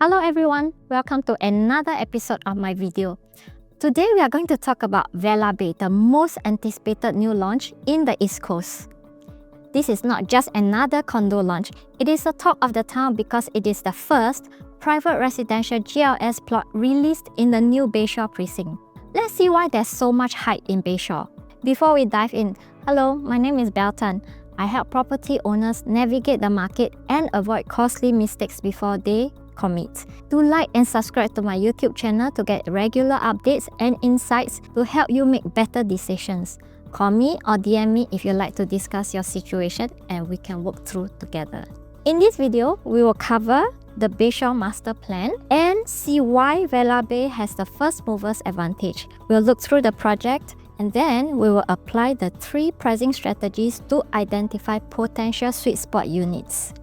Hello everyone, welcome to another episode of my video. Today we are going to talk about Vela Bay, the most anticipated new launch in the East Coast. This is not just another condo launch, it is the talk of the town because it is the first private residential GLS plot released in the new Bayshore precinct. Let's see why there's so much hype in Bayshore. Before we dive in, hello, my name is Beltan. I help property owners navigate the market and avoid costly mistakes before they commit. Do like and subscribe to my YouTube channel to get regular updates and insights to help you make better decisions. Call me or DM me if you'd like to discuss your situation and we can work through together. In this video, we will cover the Bayshore Master Plan and see why Vela Bay has the first mover's advantage. We'll look through the project and then we will apply the 3 pricing strategies to identify potential sweet spot units.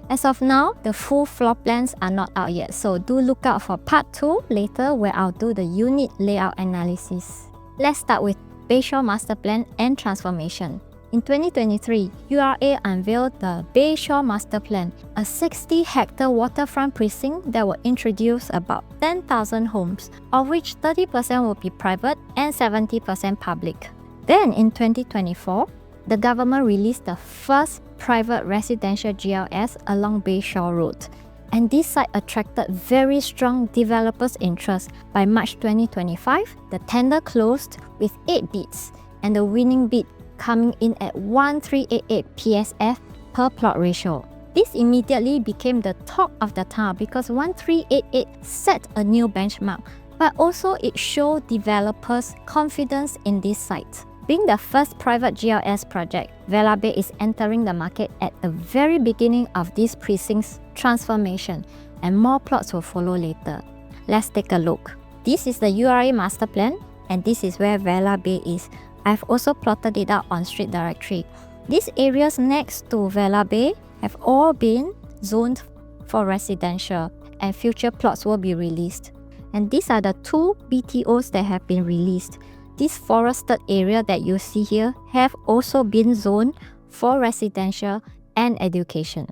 As of now, the full floor plans are not out yet, so do look out for part 2 later where I'll do the unit layout analysis. Let's start with Bayshore Master Plan and Transformation. In 2023, URA unveiled the Bayshore Master Plan, a 60-hectare waterfront precinct that will introduce about 10,000 homes, of which 30% will be private and 70% public. Then in 2024, the government released the first private residential GLS along Bayshore Road, and this site attracted very strong developers' interest. By March 2025, the tender closed with 8 bids, and the winning bid coming in at 1388 PSF per plot ratio. This immediately became the talk of the town because 1388 set a new benchmark, but also it showed developers' confidence in this site. Being the first private GLS project, Vela Bay is entering the market at the very beginning of this precinct's transformation, and more plots will follow later. Let's take a look. This is the URA Master Plan, and this is where Vela Bay is. I've also plotted it out on Street Directory. These areas next to Vela Bay have all been zoned for residential, and future plots will be released. And these are the 2 BTOs that have been released. This forested area that you see here have also been zoned for residential and education.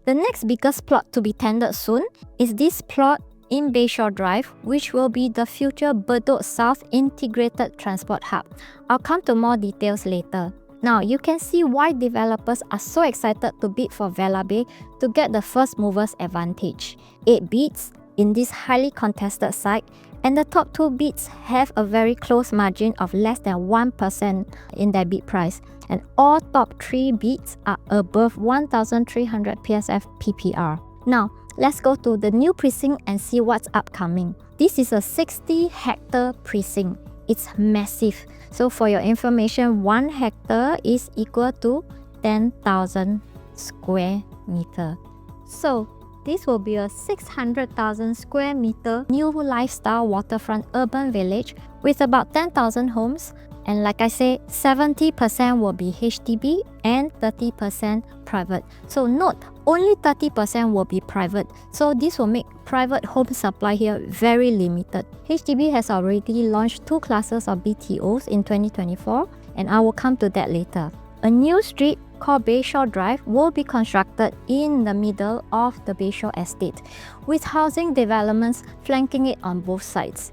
The next biggest plot to be tendered soon is this plot in Bayshore Drive, which will be the future Bedok South Integrated Transport Hub. I'll come to more details later. Now, you can see why developers are so excited to bid for Vela Bay to get the first mover's advantage. 8 bids in this highly contested site, and the top 2 bids have a very close margin of less than 1% in their bid price, and all top 3 bids are above 1,300 PSF PPR. Now, let's go to the new precinct and see what's upcoming. This is a 60-hectare precinct. It's massive. So for your information, 1 hectare is equal to 10,000 square meter. So this will be a 600,000 square meter new lifestyle waterfront urban village with about 10,000 homes. And like I say, 70% will be HDB and 30% private. So note, only 30% will be private. So this will make private home supply here very limited. HDB has already launched 2 classes of BTOs in 2024, and I will come to that later. A new street called Bayshore Drive will be constructed in the middle of the Bayshore estate, with housing developments flanking it on both sides.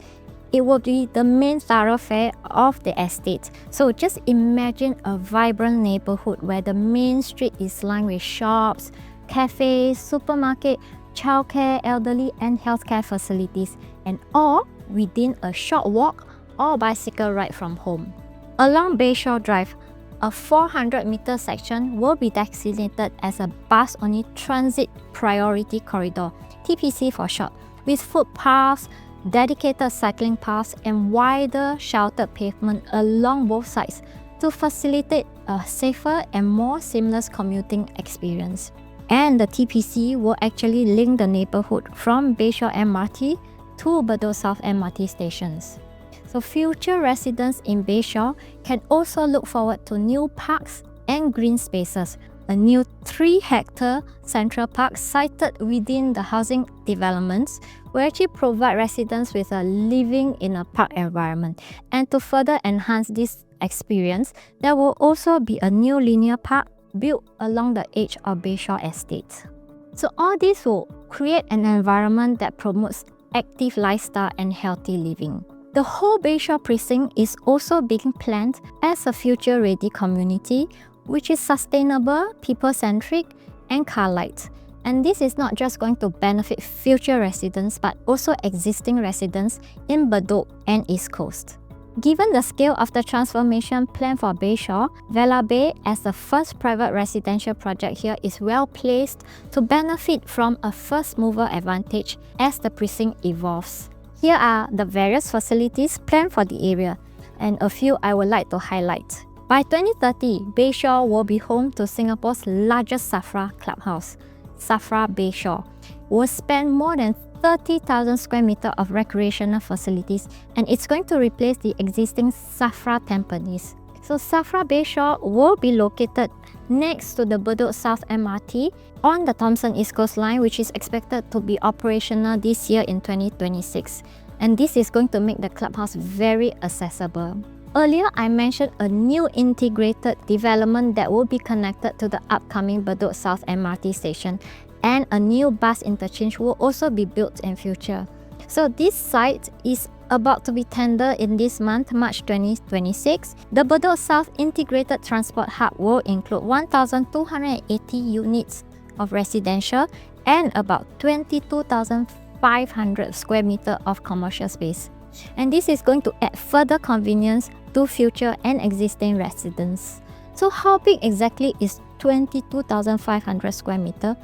It will be the main thoroughfare of the estate. So just imagine a vibrant neighborhood where the main street is lined with shops, cafes, supermarket, childcare, elderly and healthcare facilities, and all within a short walk or bicycle ride from home. Along Bayshore Drive, a 400-meter section will be designated as a bus-only transit priority corridor, TPC for short, with footpaths, dedicated cycling paths and wider sheltered pavement along both sides to facilitate a safer and more seamless commuting experience. And the TPC will actually link the neighborhood from Bayshore MRT to Bedok South MRT stations. So future residents in Bayshore can also look forward to new parks and green spaces. A new 3-hectare central park sited within the housing developments will actually provide residents with a living in a park environment. And to further enhance this experience, there will also be a new linear park built along the edge of Bayshore Estate. So all this will create an environment that promotes active lifestyle and healthy living. The whole Bayshore precinct is also being planned as a future-ready community, which is sustainable, people-centric, and car-light. And this is not just going to benefit future residents, but also existing residents in Bedok and East Coast. Given the scale of the transformation plan for Bayshore, Vela Bay, as the first private residential project here, is well placed to benefit from a first-mover advantage as the precinct evolves. Here are the various facilities planned for the area, and a few I would like to highlight. By 2030, Bayshore will be home to Singapore's largest SAFRA clubhouse. SAFRA Bayshore will span more than 30,000 square meters of recreational facilities, and it's going to replace the existing SAFRA Tampines. So SAFRA Bayshore will be located next to the Bedok South MRT on the Thomson East Coast Line, which is expected to be operational this year in 2026. And this is going to make the clubhouse very accessible. Earlier, I mentioned a new integrated development that will be connected to the upcoming Bedok South MRT station, and a new bus interchange will also be built in future. So this site is about to be tendered in this month, March 2026. The Bedok South Integrated Transport Hub will include 1,280 units of residential and about 22,500 square meters of commercial space. And this is going to add further convenience to future and existing residents. So how big exactly is 22,500 square meters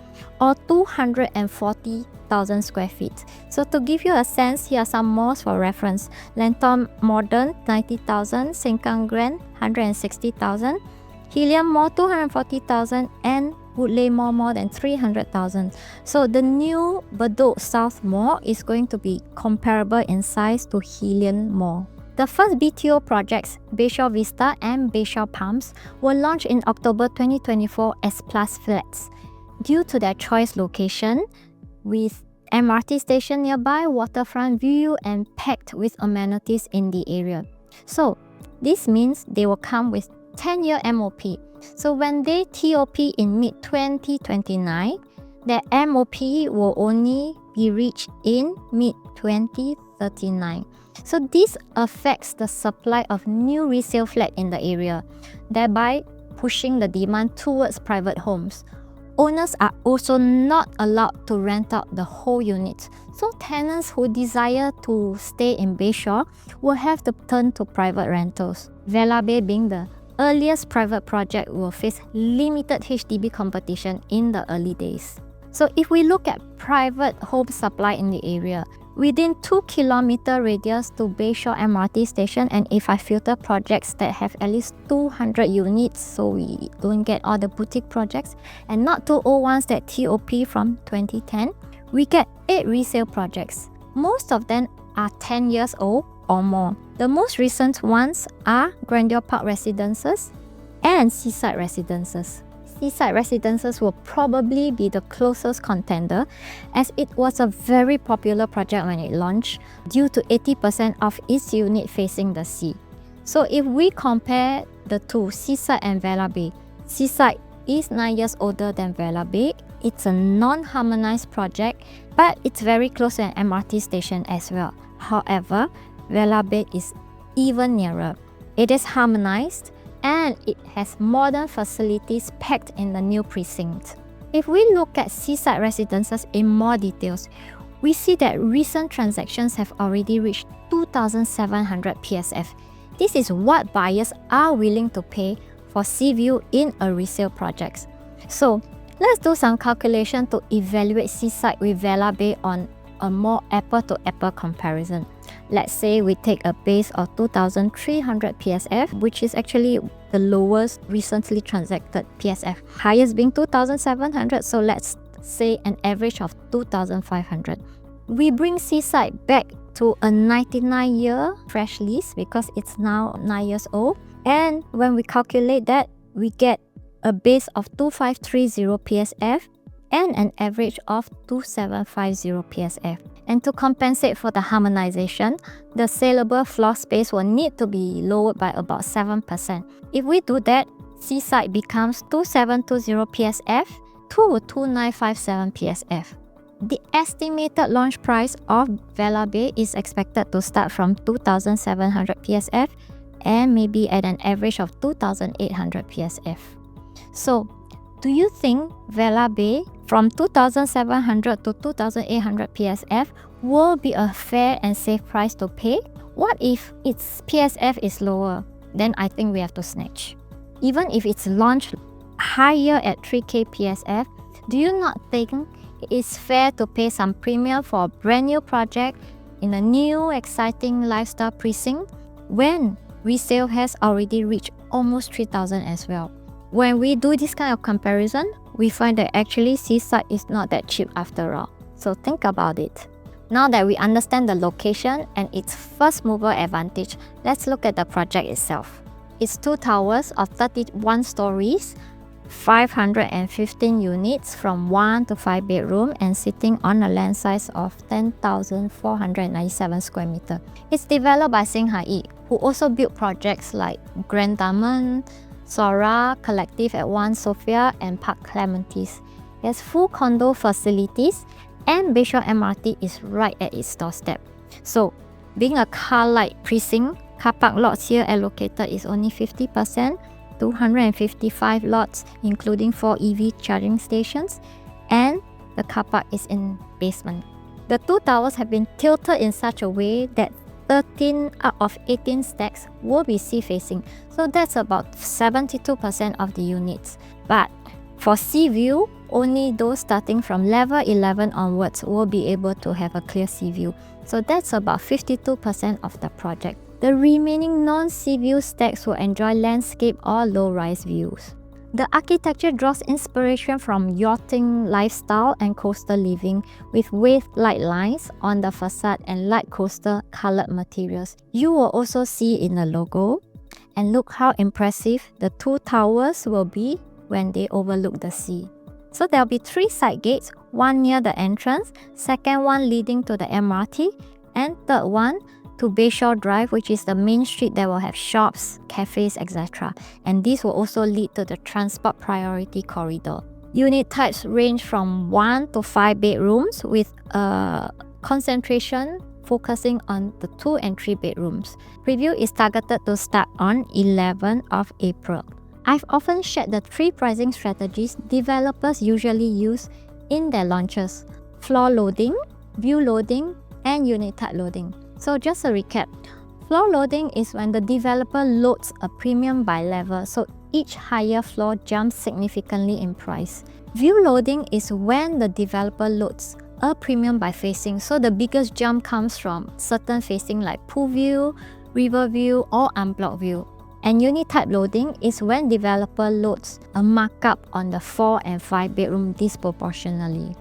or 240,000 square feet? So to give you a sense, here are some malls for reference. Lentor Modern 90,000, Sengkang Grand 160,000, Helium Mall 240,000, and Woodleigh Mall more than 300,000. So the new Bedok South Mall is going to be comparable in size to Helium Mall. The first BTO projects, Bayshore Vista and Bayshore Palms, were launched in October 2024 as Plus Flats. Due to their choice location, with MRT station nearby, waterfront view, and packed with amenities in the area. So this means they will come with 10-year MOP. So when they TOP in mid-2029, their MOP will only be reached in mid-2039. So this affects the supply of new resale flat in the area, thereby pushing the demand towards private homes. Owners are also not allowed to rent out the whole unit. So tenants who desire to stay in Bayshore will have to turn to private rentals. Vela Bay, being the earliest private project, will face limited HDB competition in the early days. So if we look at private home supply in the area, within 2-kilometer radius to Bayshore MRT station, and if I filter projects that have at least 200 units, so we don't get all the boutique projects, and not 201s that TOP from 2010, we get 8 resale projects. Most of them are 10 years old or more. The most recent ones are Grandeur Park Residences and Seaside Residences. Seaside Residences will probably be the closest contender, as it was a very popular project when it launched due to 80% of its unit facing the sea. So if we compare the two, Seaside and Vela Bay, Seaside is 9 years older than Vela Bay. It's a non-harmonized project, but it's very close to an MRT station as well. However, Vela Bay is even nearer. It is harmonized, and it has modern facilities packed in the new precinct. If we look at Seaside Residences in more details, we see that recent transactions have already reached 2,700 PSF. This is what buyers are willing to pay for sea view in a resale project. So let's do some calculation to evaluate Seaside with Vela Bay on a more apple-to-apple comparison. Let's say we take a base of 2,300 PSF, which is actually the lowest recently transacted PSF, highest being 2,700, so let's say an average of 2,500. We bring Seaside back to a 99-year fresh lease because it's now 9 years old, and when we calculate that, we get a base of 2,530 PSF and an average of 2,750 PSF. And to compensate for the harmonization, the saleable floor space will need to be lowered by about 7%. If we do that, Seaside becomes 2,720 PSF to 2957 PSF. The estimated launch price of Vela Bay is expected to start from 2700 PSF and maybe at an average of 2800 PSF. So, do you think Vela Bay from 2700 to 2800 PSF will be a fair and safe price to pay? What if its PSF is lower? Then I think we have to snatch. Even if it's launched higher at 3K PSF, do you not think it's fair to pay some premium for a brand new project in a new exciting lifestyle precinct when resale has already reached almost 3,000 as well? When we do this kind of comparison, we find that actually Seaside is not that cheap after all. So think about it. Now that we understand the location and its first mover advantage, let's look at the project itself. It's 2 towers of 31 stories, 515 units from 1 to 5 bedroom and sitting on a land size of 10,497 square meter. It's developed by SingHaiYi, who also built projects like Grand Diamond, Sora, Collective at 1 Sophia and Park Clementes. It has full condo facilities and Bayshore MRT is right at its doorstep. So, being a car-light precinct, car park lots here allocated is only 50%, 255 lots including 4 EV charging stations, and the car park is in basement. The 2 towers have been tilted in such a way that 13 out of 18 stacks will be sea-facing, so that's about 72% of the units. But for sea view, only those starting from level 11 onwards will be able to have a clear sea view, so that's about 52% of the project. The remaining non-sea view stacks will enjoy landscape or low-rise views. The architecture draws inspiration from yachting lifestyle and coastal living with wave light lines on the facade and light coastal colored materials. You will also see in the logo. And look how impressive the 2 towers will be when they overlook the sea. So there will be 3 side gates, one near the entrance, second one leading to the MRT, and third one to Bayshore Drive, which is the main street that will have shops, cafes, etc. And this will also lead to the transport priority corridor. Unit types range from 1 to 5 bedrooms with a concentration focusing on the 2 and 3 bedrooms. Preview is targeted to start on 11th of April. I've often shared the 3 pricing strategies developers usually use in their launches: floor loading, view loading, and unit type loading. So just a recap, floor loading is when the developer loads a premium by level, so each higher floor jumps significantly in price. View loading is when the developer loads a premium by facing, so the biggest jump comes from certain facing like pool view, river view, or unblocked view. And unit type loading is when developer loads a markup on the 4 and 5 bedroom disproportionately.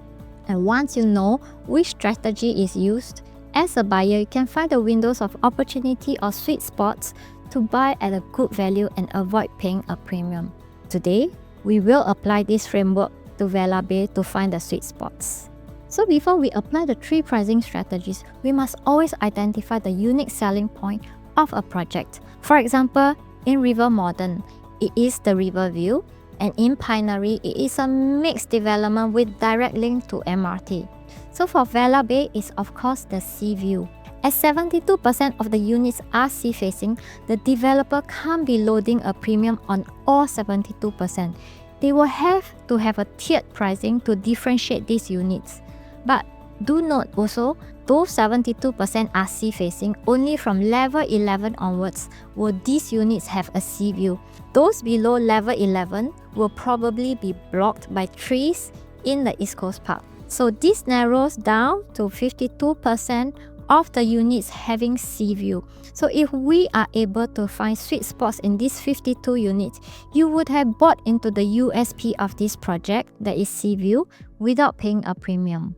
And once you know which strategy is used, as a buyer, you can find the windows of opportunity or sweet spots to buy at a good value and avoid paying a premium. Today, we will apply this framework to Vela Bay to find the sweet spots. So before we apply the 3 pricing strategies, we must always identify the unique selling point of a project. For example, in River Modern, it is the river view, and in Pinery, it is a mixed development with direct link to MRT. So for Vela Bay, it's of course the sea view. As 72% of the units are sea-facing, the developer can't be loading a premium on all 72%. They will have to have a tiered pricing to differentiate these units. But do note also, those 72% are sea-facing, only from level 11 onwards will these units have a sea view. Those below level 11 will probably be blocked by trees in the East Coast Park. So this narrows down to 52% of the units having sea view. So if we are able to find sweet spots in these 52 units, you would have bought into the USP of this project, that is sea view, without paying a premium.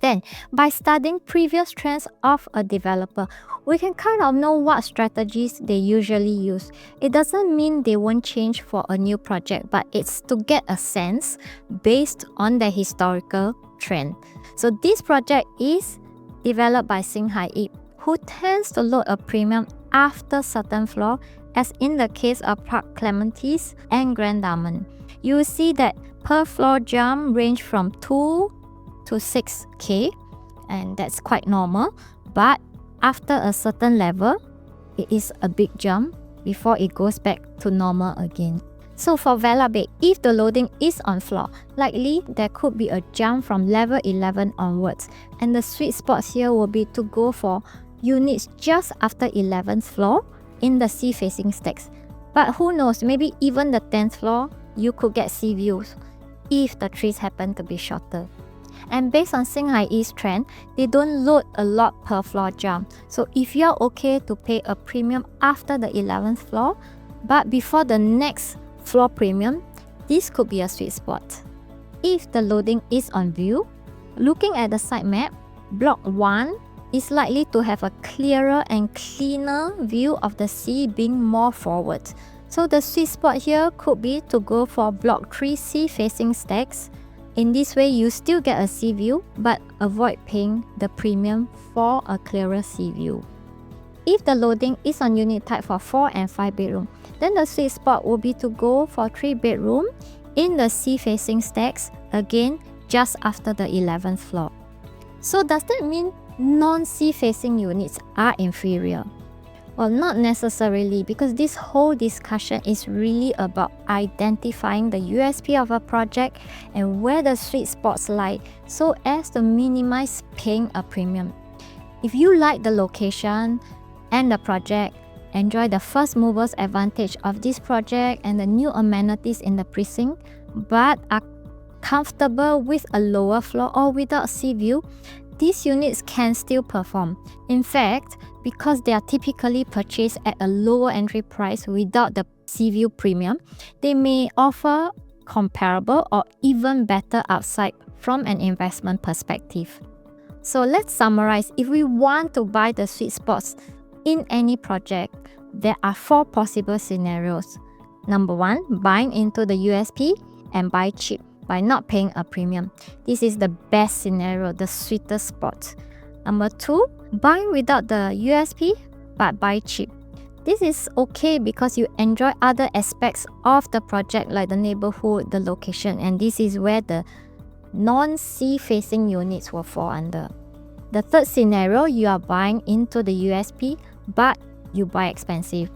Then, by studying previous trends of a developer, we can kind of know what strategies they usually use. It doesn't mean they won't change for a new project, but it's to get a sense based on the historical trend. So this project is developed by SingHaiYi, who tends to load a premium after certain floor, as in the case of Park Clementes and Grand Diamond. You will see that per floor jump range from 2 to 6K, and that's quite normal. But after a certain level, it is a big jump before it goes back to normal again. So for Vela Bay, if the loading is on floor, likely there could be a jump from level 11 onwards, and the sweet spot here will be to go for units just after 11th floor in the sea facing stacks. But who knows, maybe even the 10th floor you could get sea views if the trees happen to be shorter. And based on SingHaiYi's trend, they don't load a lot per floor jump. So if you're okay to pay a premium after the 11th floor, but before the next floor premium, this could be a sweet spot. If the loading is on view, looking at the site map, Block 1 is likely to have a clearer and cleaner view of the sea being more forward. So the sweet spot here could be to go for Block 3 sea facing stacks. In this way, you still get a sea view, but avoid paying the premium for a clearer sea view. If the loading is on unit type for 4 and 5 bedroom, then the sweet spot will be to go for 3 bedroom in the sea facing stacks, again just after the 11th floor. So does that mean non-sea facing units are inferior? Well, not necessarily, because this whole discussion is really about identifying the USP of a project and where the sweet spots lie so as to minimize paying a premium. If you like the location and the project, enjoy the first movers advantage of this project and the new amenities in the precinct, but are comfortable with a lower floor or without sea view, these units can still perform. In fact, because they are typically purchased at a lower entry price without the sea view premium, they may offer comparable or even better upside from an investment perspective. So let's summarize. If we want to buy the sweet spots in any project, there are 4 possible scenarios. Number 1, buying into the USP and buy cheap by not paying a premium. This is the best scenario, the sweetest spot. Number 2, buying without the USP but buy cheap. This is okay because you enjoy other aspects of the project like the neighborhood, the location, and this is where the non-sea facing units will fall under. The third scenario, you are buying into the USP but you buy expensive.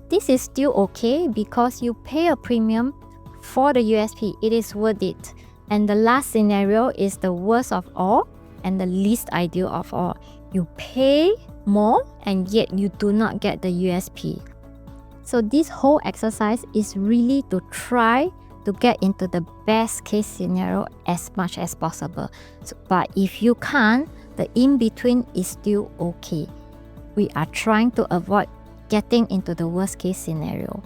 This is still okay because you pay a premium for the USP, it is worth it. And the last scenario is the worst of all and the least ideal of all. You pay more and yet you do not get the USP. So this whole exercise is really to try to get into the best case scenario as much as possible. But if you can't, the in-between is still okay. We are trying to avoid getting into the worst case scenario.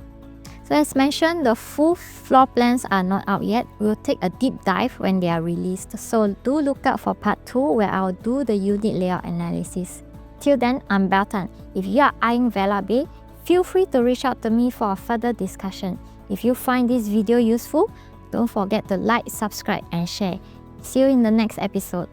So as mentioned, the full floor plans are not out yet. We'll take a deep dive when they are released. So do look out for part 2 where I'll do the unit layout analysis. Till then, I'm Beltan. If you are eyeing Vela Bay, feel free to reach out to me for a further discussion. If you find this video useful, don't forget to like, subscribe and share. See you in the next episode.